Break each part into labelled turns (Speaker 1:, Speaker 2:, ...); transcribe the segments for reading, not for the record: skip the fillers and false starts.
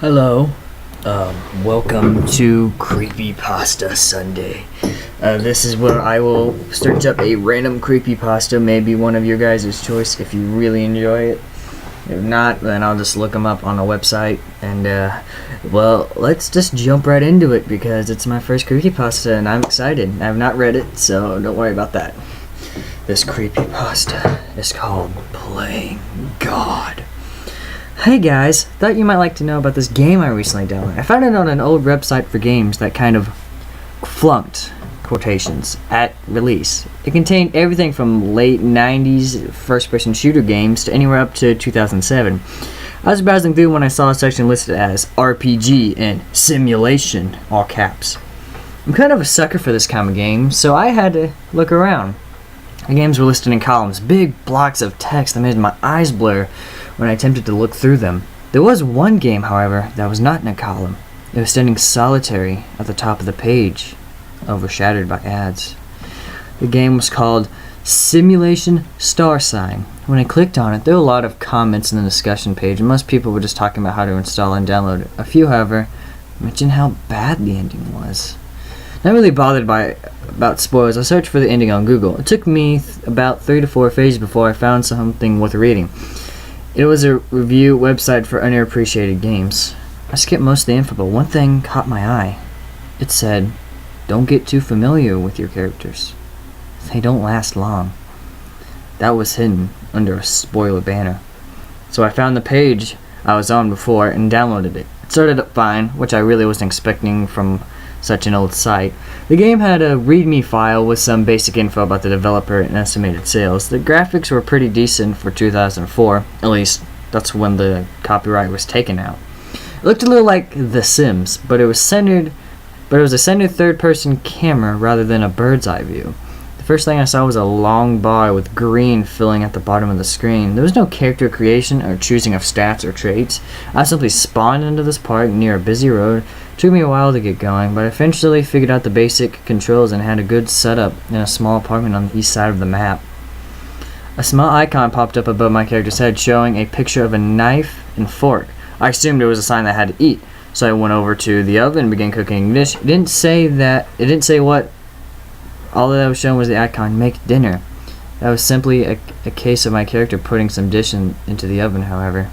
Speaker 1: Hello. Welcome to CreepyPasta Sunday. This is where I will search up a random creepypasta, maybe one of your guys' choice if you really enjoy it. If not, then I'll just look them up on a website. And, well, let's just jump right into it because it's my first creepypasta and I'm excited. I have not read it, so don't worry about that. This creepypasta is called Playing God. Hey guys, thought you might like to know about this game I recently downloaded. I found it on an old website for games that kind of flunked quotations at release. It contained everything from late 90s first-person shooter games to anywhere up to 2007. I was browsing through when I saw a section listed as RPG and Simulation, all caps. I'm kind of a sucker for this kind of game, so I had to look around. The games were listed in columns, big blocks of text that made my eyes blur when I attempted to look through them. There was one game, however, that was not in a column. It was standing solitary at the top of the page, overshadowed by ads. The game was called Simulation Star Sign. When I clicked on it, there were a lot of comments in the discussion page, and most people were just talking about how to install and download it. A few, however, mentioned how bad the ending was. Not really bothered about spoilers, I searched for the ending on Google. It took me about 3 to 4 pages before I found something worth reading. It was a review website for underappreciated games. I skipped most of the info, but one thing caught my eye. It said, "Don't get too familiar with your characters. They don't last long." That was hidden under a spoiler banner. So I found the page I was on before and downloaded it. It started up fine, which I really wasn't expecting from such an old site. The game had a readme file with some basic info about the developer and estimated sales. The graphics were pretty decent for 2004, at least that's when the copyright was taken out. It looked a little like The Sims, but it was a centered third-person camera rather than a bird's eye view. The first thing I saw was a long bar with green filling at the bottom of the screen. There was no character creation or choosing of stats or traits. I simply spawned into this park near a busy road. It took me a while to get going, but I eventually figured out the basic controls and had a good setup in a small apartment on the east side of the map. A small icon popped up above my character's head showing a picture of a knife and fork. I assumed it was a sign that I had to eat, so I went over to the oven and began cooking a dish. It didn't say what. All that was shown was the icon, "Make dinner." That was simply a case of my character putting some dish into the oven, however.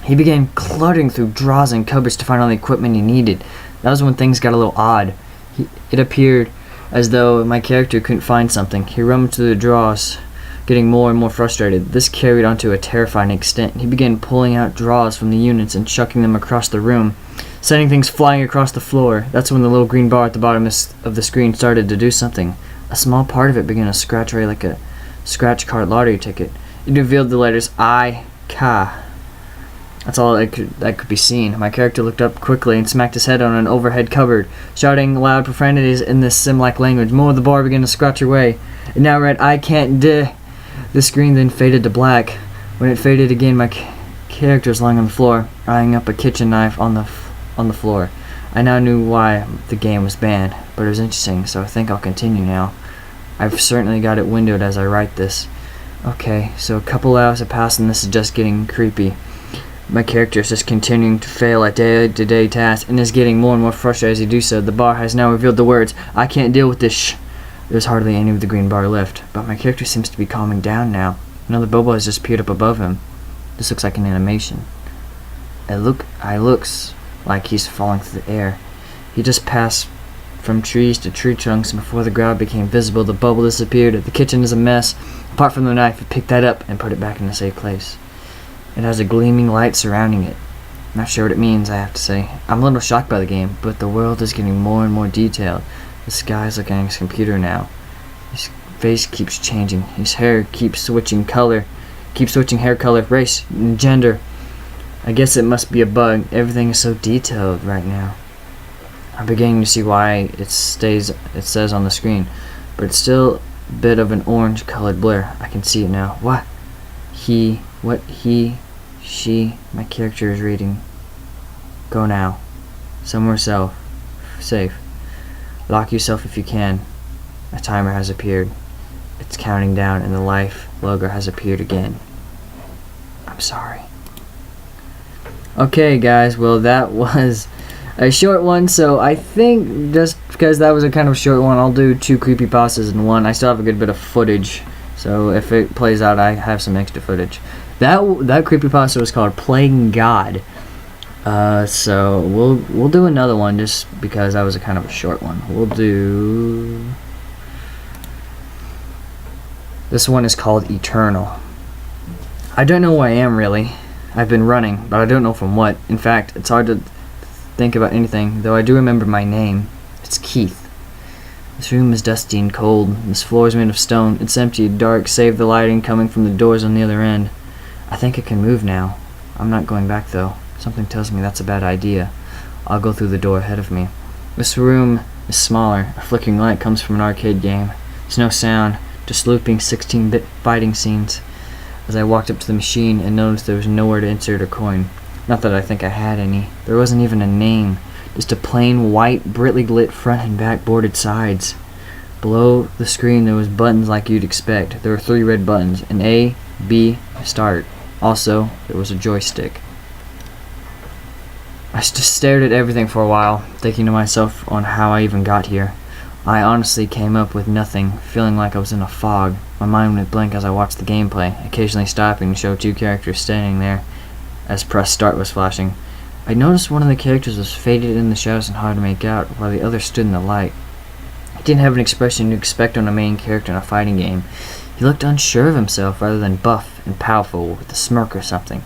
Speaker 1: He began cluttering through drawers and cupboards to find all the equipment he needed. That was when things got a little odd. It appeared as though my character couldn't find something. He rummaged through the drawers, getting more and more frustrated. This carried on to a terrifying extent. He began pulling out drawers from the units and chucking them across the room, sending things flying across the floor. That's when the little green bar at the bottom of the screen started to do something. A small part of it began to scratch away like a scratch card lottery ticket. It revealed the letters I-K. That's all that could be seen. My character looked up quickly and smacked his head on an overhead cupboard, shouting loud profanities in this sim-like language. More of the bar began to scratch away. It now read, "I can't di." The screen then faded to black. When it faded again, my character was lying on the floor, eyeing up a kitchen knife on the floor. I now knew why the game was banned, but it was interesting, so I think I'll continue now. I've certainly got it windowed as I write this. Okay, so a couple hours have passed and this is just getting creepy. My character is just continuing to fail at day-to-day tasks and is getting more and more frustrated as he do so. The bar has now revealed the words, "I can't deal with this There's hardly any of the green bar left, but my character seems to be calming down now. Another bubble has just appeared up above him. This looks like an animation. It looks like he's falling through the air. He just passed from trees to tree trunks, and before the ground became visible, the bubble disappeared. The kitchen is a mess. Apart from the knife, he picked that up and put it back in a safe place. It has a gleaming light surrounding it. Not sure what it means, I have to say. I'm a little shocked by the game, but the world is getting more and more detailed. The sky's looking at his computer now. His face keeps changing. His hair keeps switching color. Hair color, race, and gender. I guess it must be a bug. Everything is so detailed right now. I'm beginning to see why it says on the screen, but it's still a bit of an orange colored blur. I can see it now. She, my character is reading. Go now. Somewhere safe. Lock yourself if you can. A timer has appeared. It's counting down and the life logo has appeared again. I'm sorry. Okay, guys, well, that was a short one, so I think just because that was a kind of short one, I'll do 2 creepypastas in one. I still have a good bit of footage, so if it plays out, I have some extra footage. That creepypasta was called Playing God. So we'll do another one just because that was a kind of a short one. We'll do... This one is called Eternal. I don't know where I am, really. I've been running, but I don't know from what. In fact, it's hard to think about anything, though I do remember my name. It's Keith. This room is dusty and cold. This floor is made of stone. It's empty and dark, save the lighting coming from the doors on the other end. I think I can move now. I'm not going back, though. Something tells me that's a bad idea. I'll go through the door ahead of me. This room is smaller. A flickering light comes from an arcade game. There's no sound, just looping 16-bit fighting scenes. As I walked up to the machine and noticed there was nowhere to insert a coin. Not that I think I had any. There wasn't even a name. Just a plain white, brightly lit front and back boarded sides. Below the screen there was buttons like you'd expect. There were 3 red buttons, an A, B, start. Also, there was a joystick. I just stared at everything for a while, thinking to myself on how I even got here. I honestly came up with nothing, feeling like I was in a fog. My mind went blank as I watched the gameplay, occasionally stopping to show 2 characters standing there as press start was flashing. I noticed one of the characters was faded in the shadows and hard to make out, while the other stood in the light. He didn't have an expression you'd expect on a main character in a fighting game. He looked unsure of himself rather than buff and powerful with a smirk or something.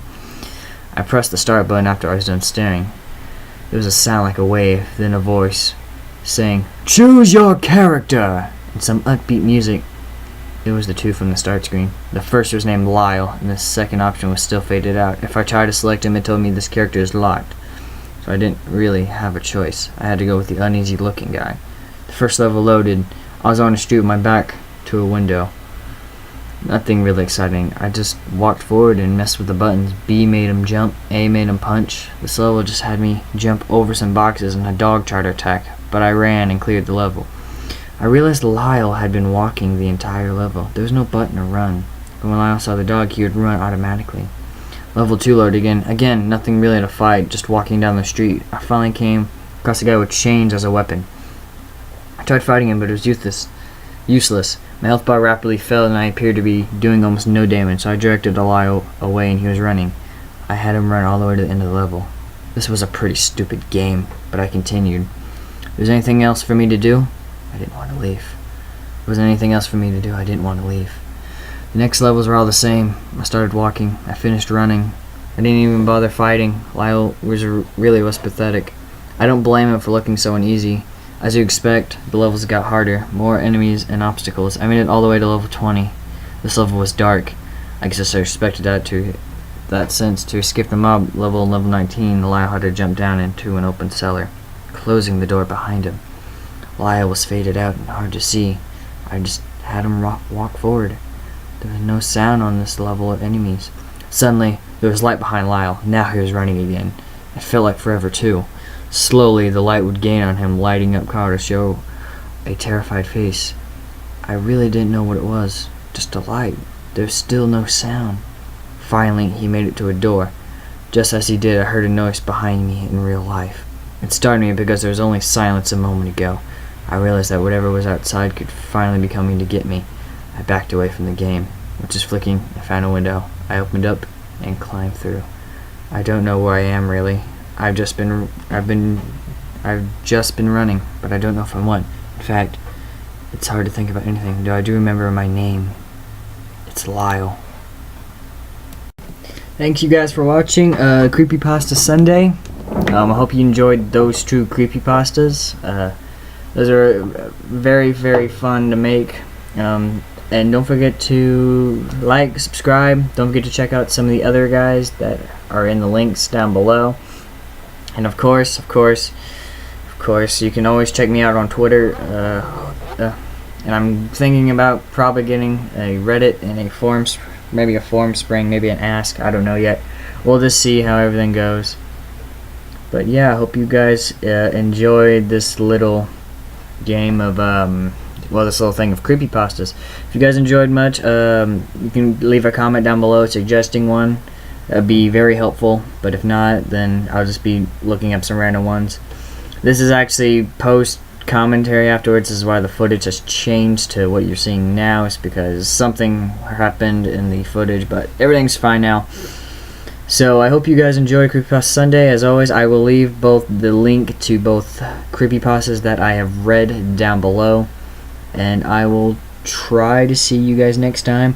Speaker 1: I pressed the start button after I was done staring. There was a sound like a wave, then a voice saying, "Choose your character!" and some upbeat music. It was the 2 from the start screen. The first was named Lyle, and the second option was still faded out. If I tried to select him, it told me this character is locked. So I didn't really have a choice. I had to go with the uneasy looking guy. The first level loaded. I was on a street with my back to a window. Nothing really exciting. I just walked forward and messed with the buttons. B made him jump, A made him punch. This level just had me jump over some boxes and a dog tried to attack, but I ran and cleared the level. I realized Lyle had been walking the entire level. There was no button to run. But when Lyle saw the dog, he would run automatically. Level 2 loaded again. Again, nothing really to fight, just walking down the street. I finally came across a guy with chains as a weapon. I tried fighting him, but it was useless. My health bar rapidly fell and I appeared to be doing almost no damage, so I directed Lyle away and he was running. I had him run all the way to the end of the level. This was a pretty stupid game, but I continued. If there was anything else for me to do, I didn't want to leave. If there was anything else for me to do, I didn't want to leave. The next levels were all the same. I started walking. I finished running. I didn't even bother fighting. Lyle really was pathetic. I don't blame him for looking so uneasy. As you expect, the levels got harder, more enemies and obstacles. I made it all the way to level 20. This level was dark. I guess I expected that since to skip the mob level 19, Lyle had to jump down into an open cellar, closing the door behind him. Lyle was faded out and hard to see. I just had him walk forward. There was no sound on this level of enemies. Suddenly, there was light behind Lyle. Now he was running again. It felt like forever, too. Slowly, the light would gain on him, lighting up color to show a terrified face. I really didn't know what it was. Just a light. There's still no sound. Finally, he made it to a door. Just as he did, I heard a noise behind me in real life. It startled me because there was only silence a moment ago. I realized that whatever was outside could finally be coming to get me. I backed away from the game, which is flicking. I found a window. I opened up and climbed through. I don't know where I am really. I've just been running, but I don't know from what. In fact, it's hard to think about anything, though I do remember my name. It's Lyle. Thank you guys for watching Creepypasta Sunday. I hope you enjoyed those 2 creepypastas. Those are very, very fun to make. And don't forget to like, subscribe. Don't forget to check out some of the other guys that are in the links down below. And of course, you can always check me out on Twitter. And I'm thinking about probably getting a Reddit and a forums, maybe a forum spring, maybe an ask. I don't know yet. We'll just see how everything goes. But yeah, I hope you guys enjoyed this little game of this little thing of creepypastas. If you guys enjoyed much, you can leave a comment down below suggesting one. That'd be very helpful, but if not, then I'll just be looking up some random ones. This is actually post commentary afterwards. This is why the footage has changed to what you're seeing now. It's because something happened in the footage, but everything's fine now. So I hope you guys enjoy CreepyPasta Sunday. As always, I will leave both the link to both creepypastas that I have read down below, and I will try to see you guys next time.